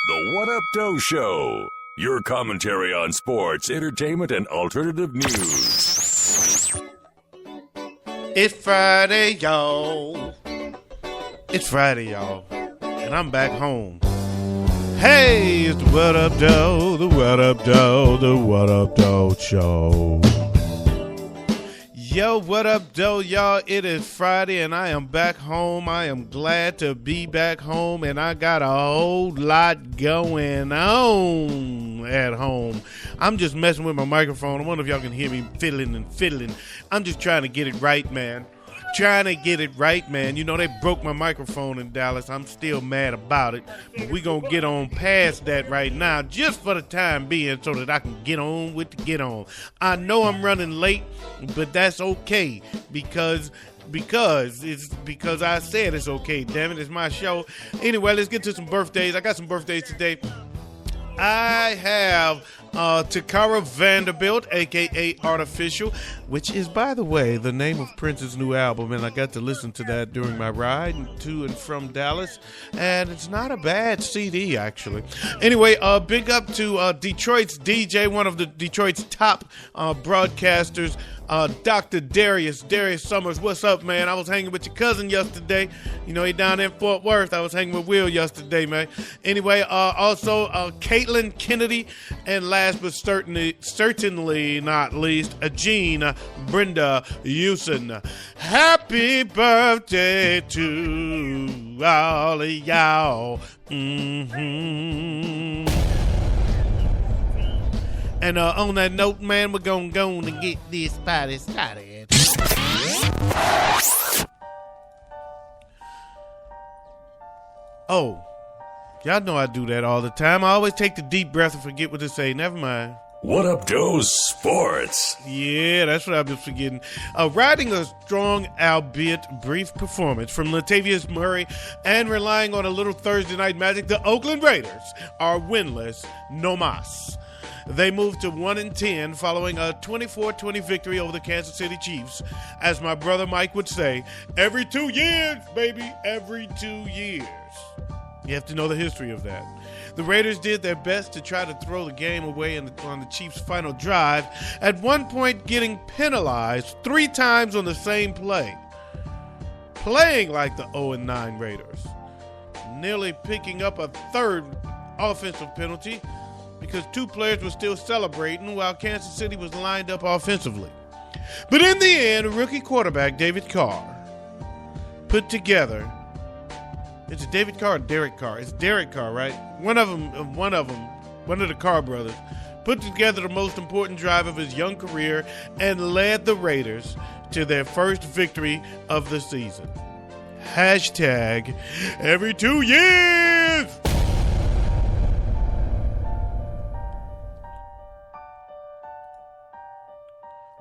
The What Up Doe Show. Your commentary on sports, entertainment, and alternative news. It's Friday, y'all. It's Friday, y'all. And I'm back home. Hey, it's the What Up Doe, the What Up Doe, the What Up Doe Show. Yo, what up, Doe, y'all? It is Friday, and I am back home. I am glad to be back home, and I got a whole lot going on at home. I'm just messing with my microphone. I wonder if y'all can hear me fiddling. I'm just trying to get it right, man. You know, they broke my microphone in Dallas. I'm still mad about it. But we going to get on past that right now, just for the time being, so that I can get on with the get on. I know I'm running late, but that's okay, because I said it's okay. Damn it, it's my show. Anyway, let's get to some birthdays. I got some birthdays today. I have Takara Vanderbilt, a.k.a. Artificial, which is, by the way, the name of Prince's new album, and I got to listen to that during my ride to and from Dallas, and it's not a bad CD, actually. Anyway, big up to Detroit's DJ, one of the Detroit's top broadcasters, Dr. Darius Summers. What's up, man? I was hanging with your cousin yesterday. You know, he down in Fort Worth. I was hanging with Will yesterday, man. Anyway, also Caitlin Kennedy, and last but certainly not least, Jean Brenda Houston. Happy birthday to all of y'all. And on that note, man, we're going to go and get this party started. Oh, y'all know I do that all the time. I always take the deep breath and forget what to say. Never mind. What Up Doe Sports. Yeah, that's what I've been forgetting. Riding a strong, albeit brief performance from Latavius Murray and relying on a little Thursday night magic, the Oakland Raiders are winless no mas. They moved to 1-10 following a 24-20 victory over the Kansas City Chiefs. As my brother Mike would say, every 2 years, baby, every 2 years. You have to know the history of that. The Raiders did their best to try to throw the game away on the Chiefs' final drive, at one point getting penalized 3 times on the same play. Playing like the 0-9 Raiders. Nearly picking up a third offensive penalty, because 2 players were still celebrating while Kansas City was lined up offensively. But in the end, rookie quarterback David Carr put together, is it David Carr or Derek Carr? It's Derek Carr, right? One of the Carr brothers, put together the most important drive of his young career and led the Raiders to their first victory of the season. Hashtag every 2 years!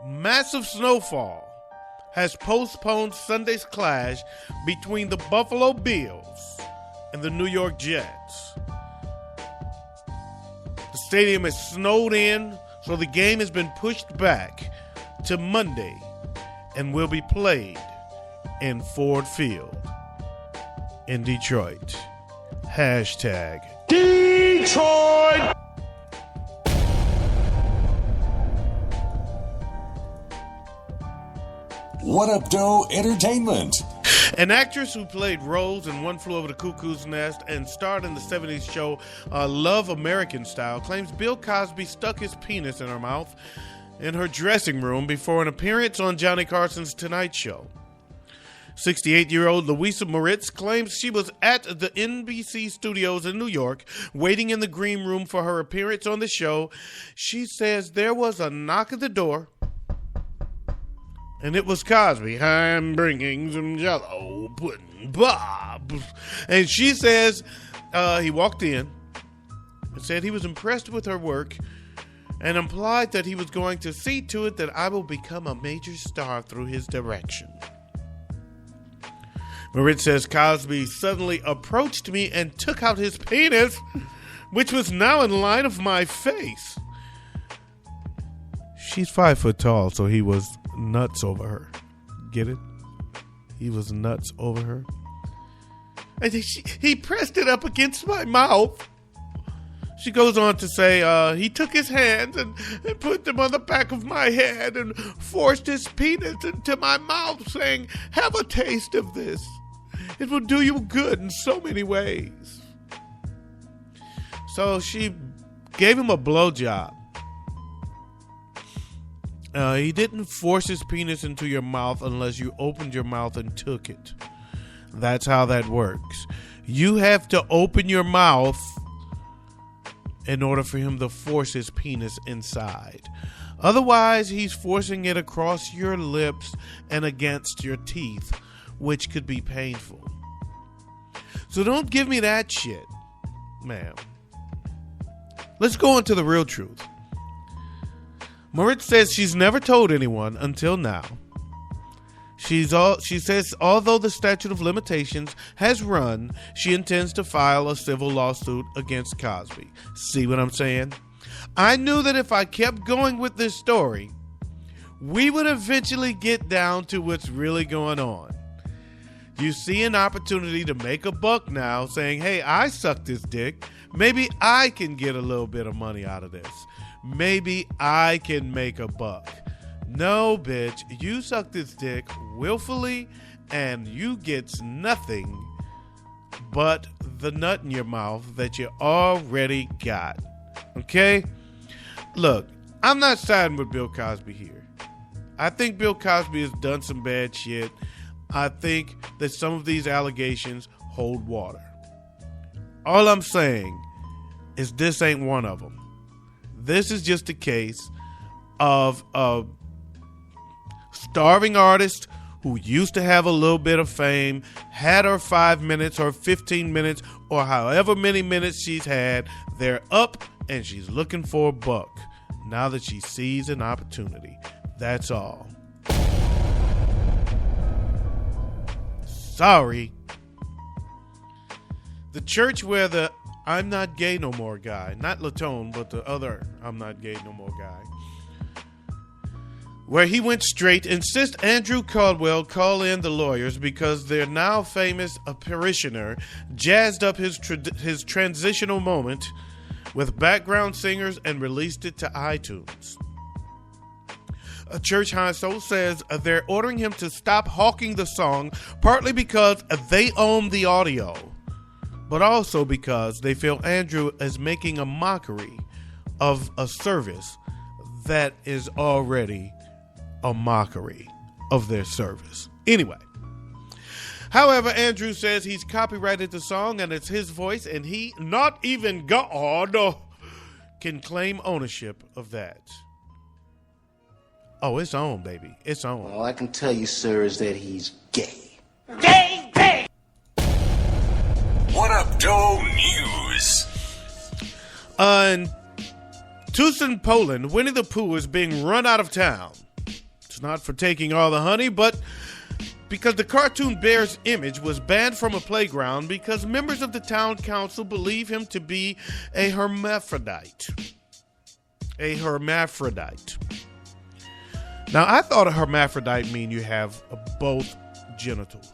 Massive snowfall has postponed Sunday's clash between the Buffalo Bills and the New York Jets. The stadium is snowed in, so the game has been pushed back to Monday and will be played in Ford Field in Detroit. Hashtag Detroit! What Up Doe Entertainment. An actress who played roles in One Flew Over the Cuckoo's Nest and starred in the 70s show Love American Style claims Bill Cosby stuck his penis in her mouth in her dressing room before an appearance on Johnny Carson's Tonight Show. 68-year-old Louisa Moritz claims she was at the NBC studios in New York waiting in the green room for her appearance on the show. She says there was a knock at the door, and it was Cosby. I'm bringing some Jell-O pudding, Bob. And she says he walked in and said he was impressed with her work and implied that he was going to see to it that I will become a major star through his direction. Moritz says Cosby suddenly approached me and took out his penis, which was now in line of my face. She's 5 foot tall, so he was nuts over her. Get it? He was nuts over her. And he pressed it up against my mouth. She goes on to say, he took his hands and put them on the back of my head and forced his penis into my mouth, saying, have a taste of this. It will do you good in so many ways. So she gave him a blowjob. He didn't force his penis into your mouth unless you opened your mouth and took it. That's how that works. You have to open your mouth in order for him to force his penis inside. Otherwise, he's forcing it across your lips and against your teeth, which could be painful. So don't give me that shit, ma'am. Let's go into the real truth. Moritz says she's never told anyone until now. She says although the statute of limitations has run, she intends to file a civil lawsuit against Cosby. See what I'm saying? I knew that if I kept going with this story, we would eventually get down to what's really going on. You see an opportunity to make a buck now, saying, hey, I sucked this dick. Maybe I can get a little bit of money out of this. Maybe I can make a buck. No, bitch, you suck this dick willfully and you gets nothing but the nut in your mouth that you already got. Okay? Look, I'm not siding with Bill Cosby here. I think Bill Cosby has done some bad shit. I think that some of these allegations hold water. All I'm saying is this ain't one of them. This is just a case of a starving artist who used to have a little bit of fame, had her 5 minutes or 15 minutes or however many minutes she's had. They're up and she's looking for a buck now that she sees an opportunity. That's all. Sorry. The church where the I'm not gay no more guy, not Latone, but the other I'm not gay no more guy, where he went straight, insists Andrew Caldwell call in the lawyers because their now famous parishioner jazzed up his transitional moment with background singers and released it to iTunes. A church household says they're ordering him to stop hawking the song, partly because they own the audio, but also because they feel Andrew is making a mockery of a service that is already a mockery of their service. Anyway, however, Andrew says he's copyrighted the song and it's his voice, and he, not even God, can claim ownership of that. Oh, it's on, baby. It's on. All I can tell you, sir, is that he's gay. Gay, gay! What Up Doe News? In Tucson, Poland, Winnie the Pooh is being run out of town. It's not for taking all the honey, but because the cartoon bear's image was banned from a playground because members of the town council believe him to be a hermaphrodite. A hermaphrodite. Now, I thought a hermaphrodite mean you have both genitals.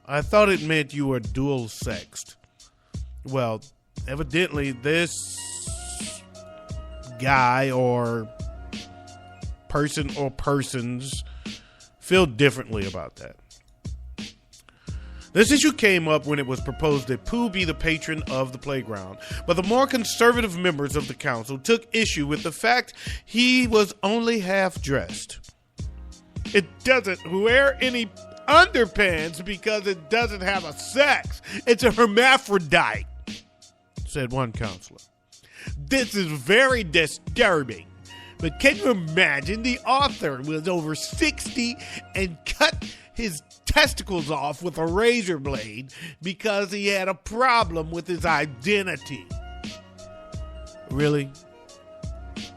I thought it meant you were dual sexed. Well, evidently this guy or person or persons feel differently about that. This issue came up when it was proposed that Pooh be the patron of the playground, but the more conservative members of the council took issue with the fact he was only half dressed. It doesn't wear any underpants because it doesn't have a sex. It's a hermaphrodite, said one counselor. This is very disturbing. But can you imagine the author was over 60 and cut his testicles off with a razor blade because he had a problem with his identity? Really?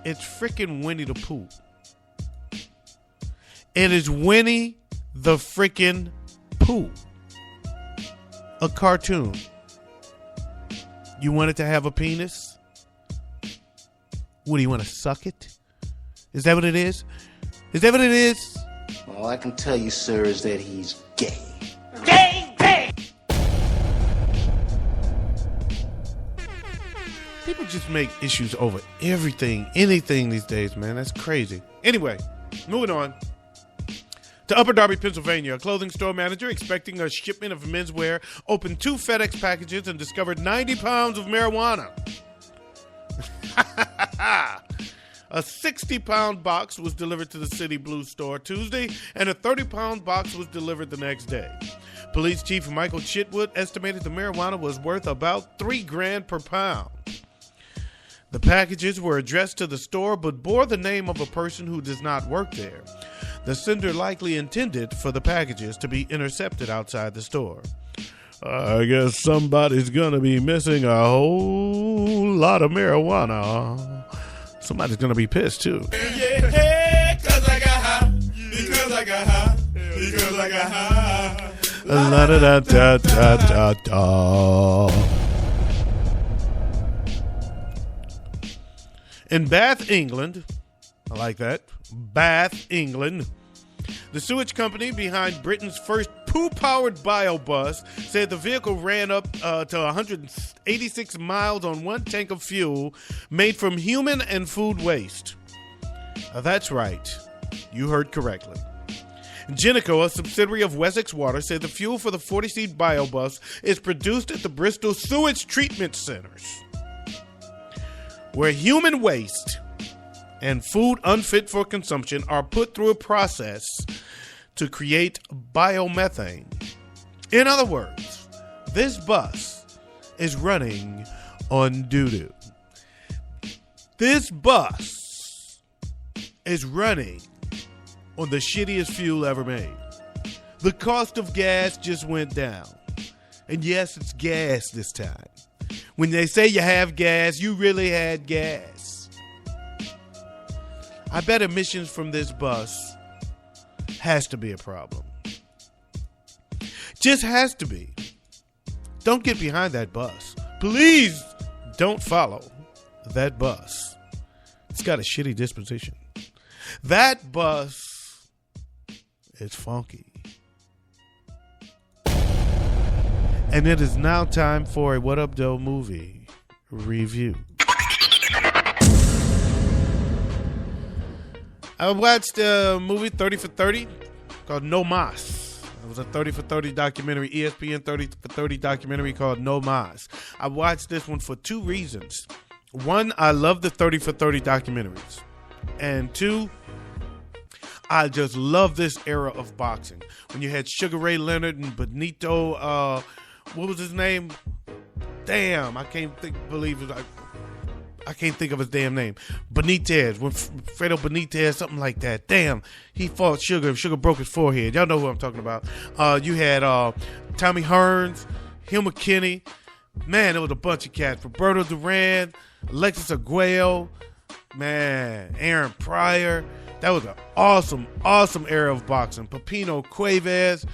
It's freaking Winnie the Pooh. It is Winnie the freaking Pooh. A cartoon. You want it to have a penis? What, do you want to suck it? Is that what it is? Is that what it is? All I can tell you, sir, is that he's gay. Gay, gay! People just make issues over everything, anything these days, man. That's crazy. Anyway, moving on. To Upper Darby, Pennsylvania, a clothing store manager expecting a shipment of menswear opened 2 FedEx packages and discovered 90 pounds of marijuana. A 60-pound box was delivered to the City Blue store Tuesday, and a 30-pound box was delivered the next day. Police Chief Michael Chitwood estimated the marijuana was worth about $3,000 per pound. The packages were addressed to the store but bore the name of a person who does not work there. The sender likely intended for the packages to be intercepted outside the store. I guess somebody's gonna be missing a whole lot of marijuana. Somebody's gonna be pissed too. Yeah, 'cause I got high. Because I got high. Because I got high. La da da da da da da. In Bath, England, I like that, Bath, England, the sewage company behind Britain's first poo-powered bio-bus said the vehicle ran up to 186 miles on one tank of fuel made from human and food waste. That's right. You heard correctly. Geneco, a subsidiary of Wessex Water, said the fuel for the 40-seat bio-bus is produced at the Bristol Sewage Treatment Centers, where human waste and food unfit for consumption are put through a process to create biomethane. In other words, this bus is running on doo-doo. This bus is running on the shittiest fuel ever made. The cost of gas just went down. And yes, it's gas this time. When they say you have gas, you really had gas. I bet emissions from this bus has to be a problem. Just has to be. Don't get behind that bus. Please don't follow that bus. It's got a shitty disposition. That bus is funky. And it is now time for a What Up Doe movie review. I watched a movie 30 for 30 called No Mas. It was a 30 for 30 documentary, ESPN 30 for 30 documentary called No Mas. I watched this one for 2 reasons. One, I love the 30 for 30 documentaries. And 2, I just love this era of boxing. When you had Sugar Ray Leonard and Benito, what was his name? Damn, I can't think of his damn name. Benitez, when Fredo Benitez, something like that. Damn, he fought Sugar. Sugar broke his forehead. Y'all know who I'm talking about. You had Tommy Hearns, Hill McKinney. Man, there was a bunch of cats. Roberto Duran, Alexis Arguello, man, Aaron Pryor. That was an awesome era of boxing. Pepino Cuevas.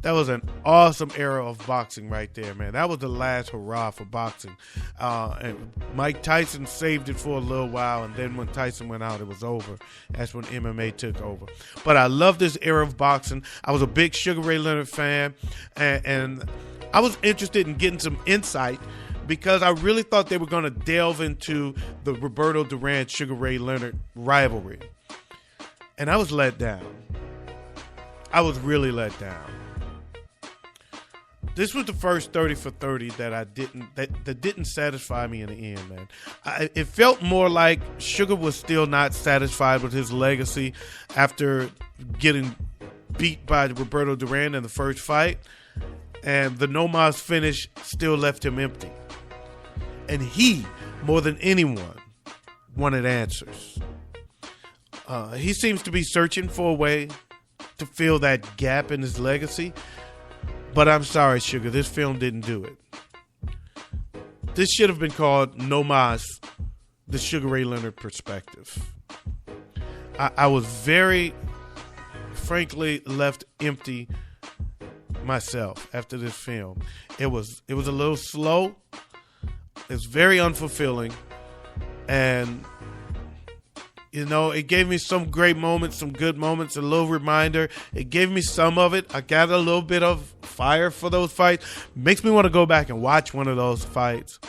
That was an awesome era of boxing right there, man. That was the last hurrah for boxing. And Mike Tyson saved it for a little while, and then when Tyson went out, it was over. That's when MMA took over. But I love this era of boxing. I was a big Sugar Ray Leonard fan, and I was interested in getting some insight because I really thought they were going to delve into the Roberto Duran Sugar Ray Leonard rivalry. And I was let down. I was really let down. This was the first 30 for 30 that didn't satisfy me in the end, man. It felt more like Sugar was still not satisfied with his legacy after getting beat by Roberto Duran in the first fight. And the No Mas finish still left him empty. And he, more than anyone, wanted answers. He seems to be searching for a way to fill that gap in his legacy. But I'm sorry, Sugar, this film didn't do it. This should have been called No Mas, the Sugar Ray Leonard perspective. I was very, frankly, left empty myself after this film. It was a little slow. It's very unfulfilling. And you know, it gave me some great moments, some good moments, a little reminder. It gave me some of it. I got a little bit of fire for those fights. Makes me want to go back and watch one of those fights.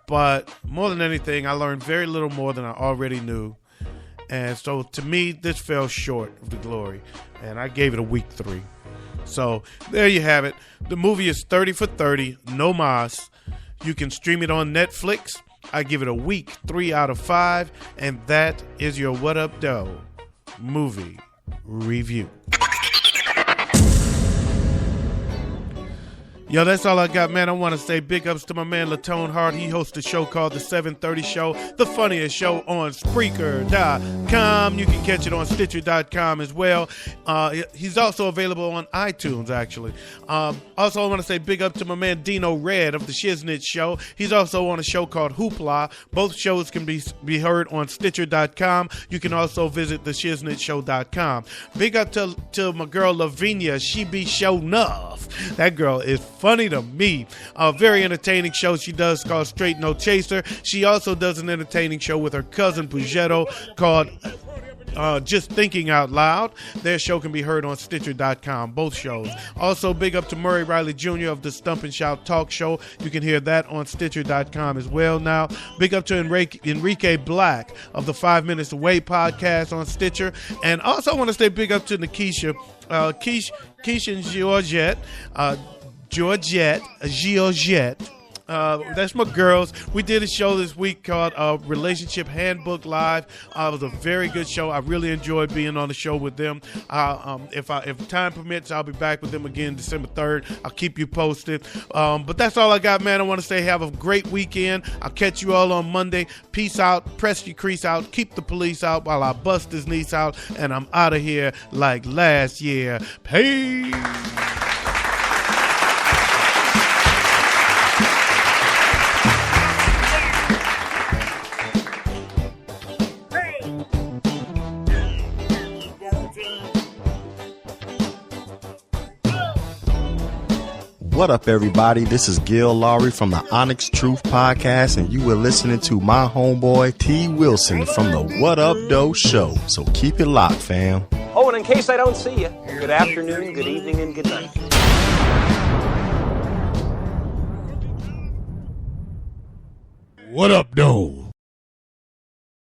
But more than anything, I learned very little more than I already knew. And so to me, this fell short of the glory. And I gave it a weak 3. So there you have it. The movie is 30 for 30, no mas. You can stream it on Netflix. I give it a weak 3 out of 5. And that is your What Up Doe movie review. Yo, that's all I got, man. I want to say big ups to my man Latone Heart. He hosts a show called The 730 Show, the funniest show on Spreaker.com. You can catch it on Stitcher.com as well. He's also available on iTunes, actually. Also, I want to say big up to my man Dino Red of the Shiznit Show. He's also on a show called Hoopla. Both shows can be heard on Stitcher.com. You can also visit theshiznitshow.com. Big up to my girl Lavinia. She be show enough. That girl is funny to me. A very entertaining show she does called Straight No Chaser. She also does an entertaining show with her cousin Pugetto called Just Thinking Out Loud. Their show can be heard on Stitcher.com, both shows. Also, big up to Murray Riley Jr. of the Stomp and Shout Talk Show. You can hear that on Stitcher.com as well now. Big up to Enrique Black of the 5 Minutes Away podcast on Stitcher. And also I want to say big up to Nikisha, Keisha and Georgette. That's my girls. We did a show this week called Relationship Handbook Live. It was a very good show. I really enjoyed being on the show with them. If time permits, I'll be back with them again December 3rd. I'll keep you posted. But that's all I got, man. I want to say have a great weekend. I'll catch you all on Monday. Peace out. Press your crease out. Keep the police out while I bust his niece out. And I'm out of here like last year. Peace. What up, everybody? This is Gil Lowry from the Onyx Truth Podcast, and you were listening to my homeboy T. Wilson from the What Up Doe Show. So keep it locked, fam. Oh, and in case I don't see you, good afternoon, good evening, and good night. What up, Doe?